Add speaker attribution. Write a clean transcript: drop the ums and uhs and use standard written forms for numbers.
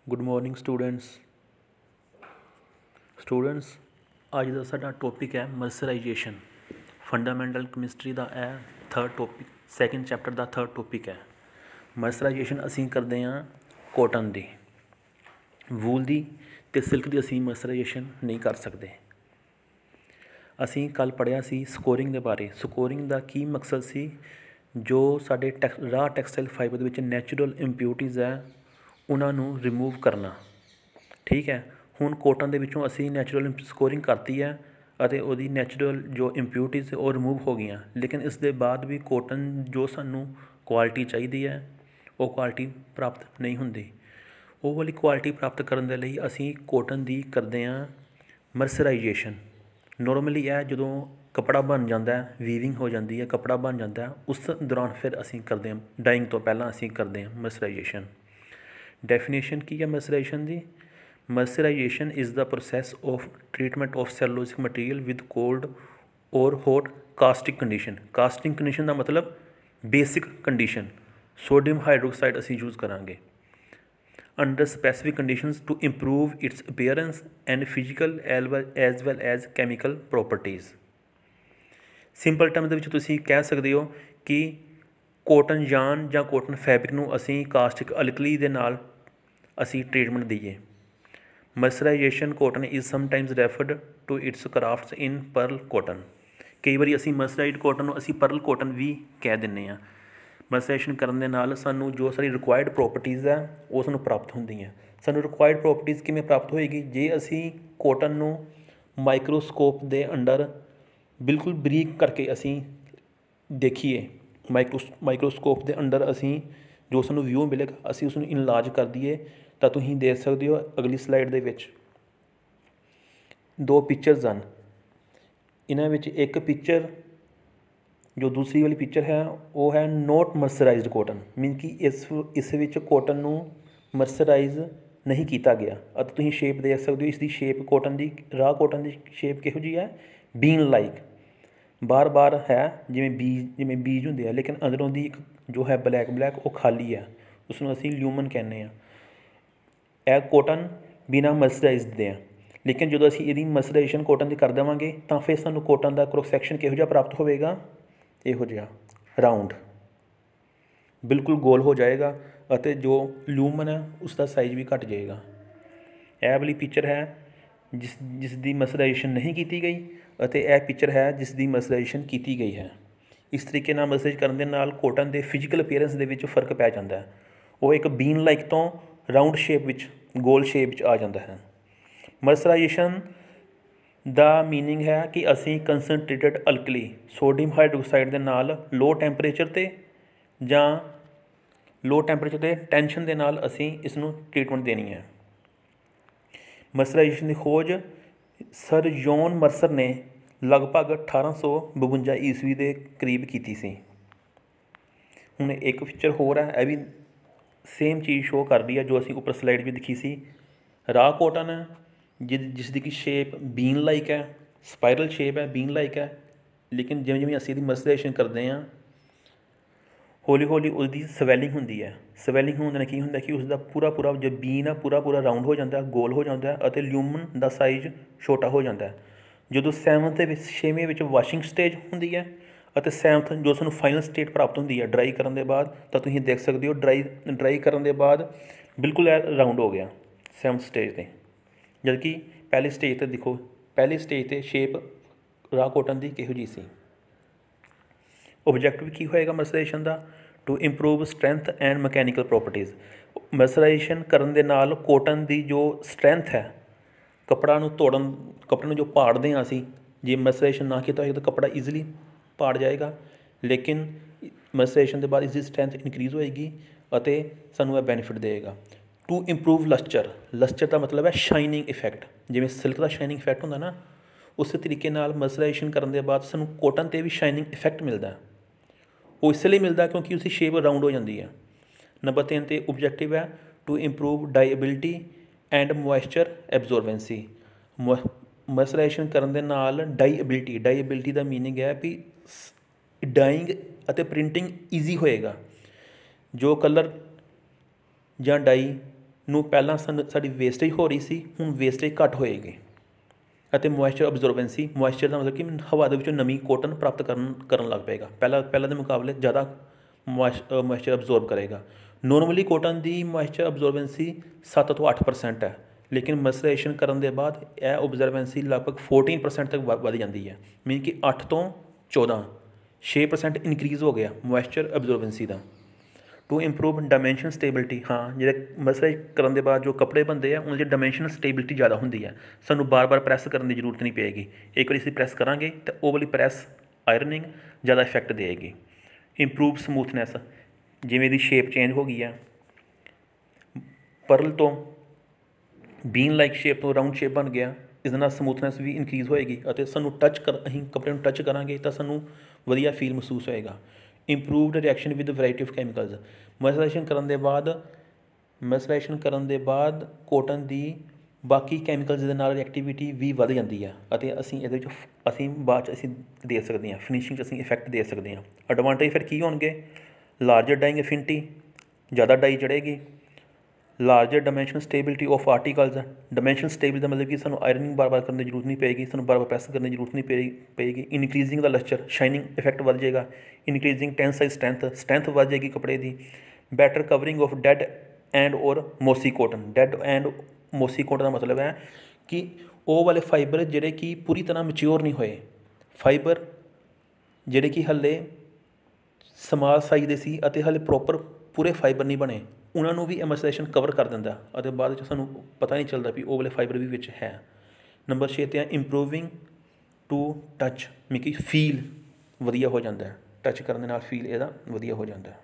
Speaker 1: Good morning students अज का साडा topic है मर्सराइजेशन। फंडामेंटल कैमिस्ट्री का यह थर्ड टॉपिक सैकेंड चैप्टर का थर्ड टॉपिक है। मर्सराइजेशन असी करते हैं कॉटन की, वूल की ते सिल्क की असी मर्सराइजेशन नहीं कर सकते। असी कल पढ़िया सी स्कोरिंग के बारे। स्कोरिंग का की मकसद सी जो साडे राह टैक्सटाइल फाइबर विच नैचुरल इंप्योरिटीज़ है उन्होंने रिमूव करना। ठीक है, हुण कॉटन दे विचों असी नैचुरल स्कोरिंग करती है और उहदी नैचुरल जो इंप्योरिटीज़ वो रिमूव हो गई, लेकिन इस दे बाद भी कॉटन जो सानू क्वालिटी चाहिए है वो क्वालिटी प्राप्त नहीं होंदी। वो वाली क्वालिटी प्राप्त करने के लिए असी कॉटन की करते हैं मर्सराइजेशन। नॉर्मली यह जो कपड़ा बन जाता है, वीविंग हो जाती है, कपड़ा बन जाता है, उस दौरान फिर असी करते हैं डाइंग तो पहला असी करते हैं मर्सराइजेशन। डेफिनेशन की है मर्सराइजेशन की? Mercerization is the process of treatment of cellulosic material with cold और hot caustic condition. Casting condition का मतलब बेसिक कंडीशन। सोडियम हाइड्रोक्साइड असी यूज़ करांगे under specific conditions to improve its appearance and physical as well as chemical properties. Simple term दे विच तुसीं कह सकते हो कि कॉटन यान या कॉटन फैब्रिक नूं असी कास्टिक अलकली दे नाल असी ट्रीटमेंट दईए। Mercerization cotton is sometimes referred to its crafts in pearl cotton. कई बार असी मर्सराइज कॉटन असी परल कॉटन भी कह दिंने आ। मर्सराइजेशन करने दे नाल सानू जो सारी रिक्वायर्ड प्रॉपर्टीज़ है वो सानू प्राप्त होंदियां। सानू रिक्वायर्ड प्रॉपर्टीज़ किवें प्राप्त होएगी? जे असी कॉटन नूं माइक्रोस्कोप दे अंडर बिल्कुल बरीक करके असी देखिए, माइक्रोस्कोप के अंडर असी जो सानू व्यू मिलेगा असी उसनूं इनलार्ज कर दईए तो तुसीं देख सकते हो अगली स्लाइड दे विच दो पिक्चर्स हैं। इन्हां विच एक पिक्चर जो दूसरी वाली पिक्चर है वो है नॉट मर्सराइज्ड कॉटन, मीन कि इस विच कॉटन नूं मर्सराइज नहीं किया गया। अब तुसीं शेप देख सकते हो, इसकी शेप कॉटन की राह कॉटन की शेप किहो जी है? बीन लाइक बार बार है जिमें बीज होंगे, लेकिन अंदरों की जो है ब्लैक वो खाली है, उसनूं असीं ल्यूमन कहने हैं। यह कॉटन बिना मर्सराइज दे हैं, लेकिन जो असीं इहदी मर्सराइजेशन कॉटन की कर देवांगे तो फिर सानूं कॉटन का क्रॉस सैक्शन किहो जिहा प्राप्त होवेगा? इहो जिहा राउंड, बिल्कुल गोल हो जाएगा और जो ल्यूमन है उसका साइज भी घट जाएगा। यह वाली पिक्चर है जिसकी मर्सराइजेशन नहीं की गई और यह पिक्चर है जिसकी मर्सराइजेशन की गई है। इस तरीके नाल मर्सराइज करने दे नाल कॉटन के फिजिकल अपीयरेंस दे विच फर्क पै जाता है। वो एक बीन लाइक तो राउंड शेप विच गोल शेप विच आ जाता है। मर्सराइजेशन दा मीनिंग है कि असी कंसनट्रेटेड अल्कली सोडियम हाइड्रोक्साइड के नाल लो टैंपरेचर ते जां लो टैंपरेचर ते टेंशन के नाल असी इसनूं ट्रीटमेंट देनी है। मर्सराइजेशन की खोज सर जॉन मर्सर ने लगभग 1852 ईस्वी के करीब की सी। हुण एक पिक्चर होर है, यह भी सेम चीज़ शो कर रही है जो असी उपर स्लाइड भी दिखी सी। राह कॉटन है जिसकी की शेप बीन लाइक है, स्पाइरल शेप है, बीन लाइक है, लेकिन जिवें जिवें असीं मर्सराइजेशन करते हैं हौली हौली उसकी स्वैलिंग होंदी है। स्वैलिंग होने की होंदा कि उसका पूरा पूरा जो बीन है पूरा राउंड हो जाता है, गोल हो जाता है और ल्यूमन का साइज छोटा हो जाता है। जो सैवनथ छेवें विच वाशिंग स्टेज होंदी है और सैवनथ जो सानूं फाइनल स्टेट प्राप्त होंदी है ड्राई करने के बाद, तो तुसीं देख सकते हो ड्राई करने के बाद बिल्कुल राउंड हो गया सैवनथ स्टेज पर। जबकि पहली स्टेज पर देखो, पहली स्टेज पर शेप राह कॉटन की किहो जी सी। ऑब्जैक्टिव की होएगा मर्सराइजेशन का? To improve strength and mechanical properties. Mercerization करने दे नाल कॉटन की जो स्ट्रेंथ है, कपड़ा नूं तोड़न, कपड़े नूं जो पाड़ते हैं असी, जे मर्सराइजेशन ना किया तो कपड़ा ईजिली पाड़ जाएगा, लेकिन मर्सराइजेशन के बाद इसकी स्ट्रेंथ इनक्रीज़ होएगी और सानूं यह बेनीफिट देगा। टू इंप्रूव लस्चर, लस्चर का मतलब है शाइनिंग इफैक्ट। जिवें सिल्क का शाइनिंग इफैक्ट होंदा ना, उस तरीके नाल मर्सराइजेशन करने के बाद सानूं कॉटन ते भी शाइनिंग इफैक्ट मिलता है। वो इसलिए मिलता क्योंकि उसकी शेप राउंड हो जाती है। नंबर 3 ते ऑब्जैक्टिव है to improve dyeability and moisture absorbency. Mercerization करने दे नाल डाईएबिलिटी का मीनिंग है भी डाइंग और प्रिंटिंग ईजी होएगा। जो कलर ਜਾਂ डाई ਨੂੰ ਪਹਿਲਾਂ ਸਾਡੀ ਵੇਸਟੇਜ ਹੋ ਰਹੀ ਸੀ, ਹੁਣ ਵੇਸਟੇਜ ਘੱਟ ਹੋਏਗੀ। ਅਤੇ ਮੋਇਸਚਰ ਅਬਜ਼ੋਰਬੈਂਸੀ, ਮੋਇਸਚਰ ਦਾ ਮਤਲਬ ਕਿ ਹਵਾ ਦੇ ਵਿੱਚੋਂ ਨਮੀ ਕੋਟਨ ਪ੍ਰਾਪਤ ਕਰਨ ਲੱਗ ਪਏਗਾ, ਪਹਿਲਾਂ ਦੇ ਮੁਕਾਬਲੇ ਜ਼ਿਆਦਾ ਮੋਇਸਚਰ ਅਬਜ਼ੋਰਬ ਕਰੇਗਾ। ਨੋਰਮਲੀ ਕੋਟਨ ਦੀ ਮੋਇਸਚਰ ਅਬਜ਼ੋਰਬੈਂਸੀ 7 ਤੋਂ 8% ਹੈ, ਲੇਕਿਨ ਮਰਸਰਾਈਜੇਸ਼ਨ ਕਰਨ ਦੇ ਬਾਅਦ ਇਹ ਓਬਜ਼ਰਵੈਂਸੀ ਲਗਭਗ 14% ਤੱਕ ਵੱਧ ਜਾਂਦੀ ਹੈ। ਮੀਨ ਕਿ 8 ਤੋਂ 14 6% ਇਨਕਰੀਜ਼ ਹੋ ਗਿਆ ਮੋਇਸਚਰ ਅਬਜ਼ੋਰਬੈਂਸੀ ਦਾ। ਟੂ ਇੰਪਰੂਵ ਡਾਇਮੈਂਸ਼ਨ ਸਟੇਬਿਲਿਟੀ, ਹਾਂ ਜਿਹੜੇ ਮਰਸਰਾਈਜ਼ ਕਰਨ ਦੇ ਬਾਅਦ ਜੋ ਕੱਪੜੇ ਬਣਦੇ ਆ ਉਹਨਾਂ ਦੀ ਡਾਇਮੈਂਸ਼ਨ ਸਟੇਬਿਲਿਟੀ ਜ਼ਿਆਦਾ ਹੁੰਦੀ ਹੈ। ਸਾਨੂੰ ਬਾਰ-ਬਾਰ ਪ੍ਰੈਸ ਕਰਨ ਦੀ ਜ਼ਰੂਰਤ ਨਹੀਂ ਪਏਗੀ, ਇੱਕ ਵਾਰੀ ਅਸੀਂ ਪ੍ਰੈਸ ਕਰਾਂਗੇ ਤਾਂ ਉਹ ਵਾਲੀ ਪ੍ਰੈਸ ਆਇਰਨਿੰਗ ਜ਼ਿਆਦਾ ਇਫੈਕਟ ਦੇਗੀ। ਇੰਪਰੂਵ ਸਮੂਥਨੈਸ, ਜਿਵੇਂ ਦੀ ਸ਼ੇਪ ਚੇਂਜ ਹੋ ਗਈ ਹੈ, ਪਰਲ ਤੋਂ ਬੀਨ ਲਾਈਕ ਸ਼ੇਪ ਤੋਂ ਰਾਊਂਡ ਸ਼ੇਪ ਬਣ ਗਿਆ, ਇਸ ਦੇ ਨਾਲ ਸਮੂਥਨੈਸ ਵੀ ਇਨਕਰੀਜ਼ ਹੋਏਗੀ ਅਤੇ ਸਾਨੂੰ ਅਸੀਂ ਕੱਪੜੇ ਨੂੰ ਟੱਚ ਕਰਾਂਗੇ ਤਾਂ ਸਾਨੂੰ ਵਧੀਆ ਫੀਲ ਮਹਿਸੂਸ ਹੋਏਗਾ। Improved reaction with variety of chemicals, mercerization ਕਰਨ ਦੇ ਬਾਅਦ ਕੋਟਨ ਦੀ ਬਾਕੀ ਕੈਮੀਕਲਸ ਦੇ ਨਾਲ ਰਿਐਕਟੀਵਿਟੀ ਵੀ ਵੱਧ ਜਾਂਦੀ ਹੈ ਅਤੇ ਅਸੀਂ ਇਹਦੇ ਵਿੱਚ ਬਾਅਦ 'ਚ ਅਸੀਂ ਦੇ ਸਕਦੇ ਹਾਂ, ਫਿਨਿਸ਼ਿੰਗ 'ਚ ਅਸੀਂ ਇਫੈਕਟ ਦੇ ਸਕਦੇ ਹਾਂ। ਐਡਵਾਂਟੇਜ ਫਿਰ ਕੀ ਹੋਣਗੇ? ਲਾਰਜਰ ਡਾਈਂਗ ਅਫਿਨਿਟੀ, ਜ਼ਿਆਦਾ ਡਾਈ ਚੜ੍ਹੇਗੀ। Larger dimension stability of articles, dimension stable ਦਾ ਮਤਲਬ ਕਿ ਸਾਨੂੰ ਆਇਰਨਿੰਗ ਬਾਰ-ਬਾਰ ਕਰਨ ਦੀ ਜ਼ਰੂਰਤ ਨਹੀਂ ਪਏਗੀ, ਸਾਨੂੰ ਬਾਰ-ਬਾਰ ਪ੍ਰੈਸ ਕਰਨ ਦੀ ਜ਼ਰੂਰਤ ਨਹੀਂ ਪਏਗੀ। ਇਨਕਰੀਜ਼ਿੰਗ ਦਾ ਲਸਚਰ, ਸ਼ਾਈਨਿੰਗ ਇਫੈਕਟ ਵੱਧ ਜਾਏਗਾ। ਇਨਕਰੀਜ਼ਿੰਗ ਟੈਂਸਾਈਲ ਸਟਰੈਂਥ ਵੱਧ ਜਾਏਗੀ ਕੱਪੜੇ ਦੀ। Better covering of dead and ਔਰ mossy cotton, dead and mossy cotton ਦਾ ਮਤਲਬ ਹੈ ਕਿ ਉਹ ਵਾਲੇ ਫਾਈਬਰ ਜਿਹੜੇ ਕਿ ਪੂਰੀ ਤਰ੍ਹਾਂ ਮੈਚਿਓਰ ਨਹੀਂ ਹੋਏ, ਫਾਈਬਰ ਜਿਹੜੇ ਕਿ ਹਾਲੇ ਸਮਾਲ ਸਾਈਜ਼ ਦੇ ਸੀ ਅਤੇ ਹਾਲੇ ਪ੍ਰੋਪਰ ਪੂਰੇ ਫਾਈਬਰ ਨਹੀਂ ਬਣੇ, ਉਹਨਾਂ ਨੂੰ ਵੀ ਮਰਸਰਾਈਜੇਸ਼ਨ ਕਵਰ ਕਰ ਦਿੰਦਾ ਅਤੇ ਬਾਅਦ ਵਿੱਚ ਸਾਨੂੰ ਪਤਾ ਨਹੀਂ ਚੱਲਦਾ ਵੀ ਉਹ ਵਾਲੇ ਫਾਈਬਰ ਵੀ ਵਿੱਚ ਹੈ। ਨੰਬਰ 6 'ਤੇ ਹੈ ਇੰਪਰੂਵਿੰਗ ਟੂ ਟੱਚ, ਮੀਨ ਕਿ ਫੀਲ ਵਧੀਆ ਹੋ ਜਾਂਦਾ ਹੈ, ਟੱਚ ਕਰਨ ਦੇ ਨਾਲ ਫੀਲ ਇਹਦਾ ਵਧੀਆ ਹੋ ਜਾਂਦਾ ਹੈ।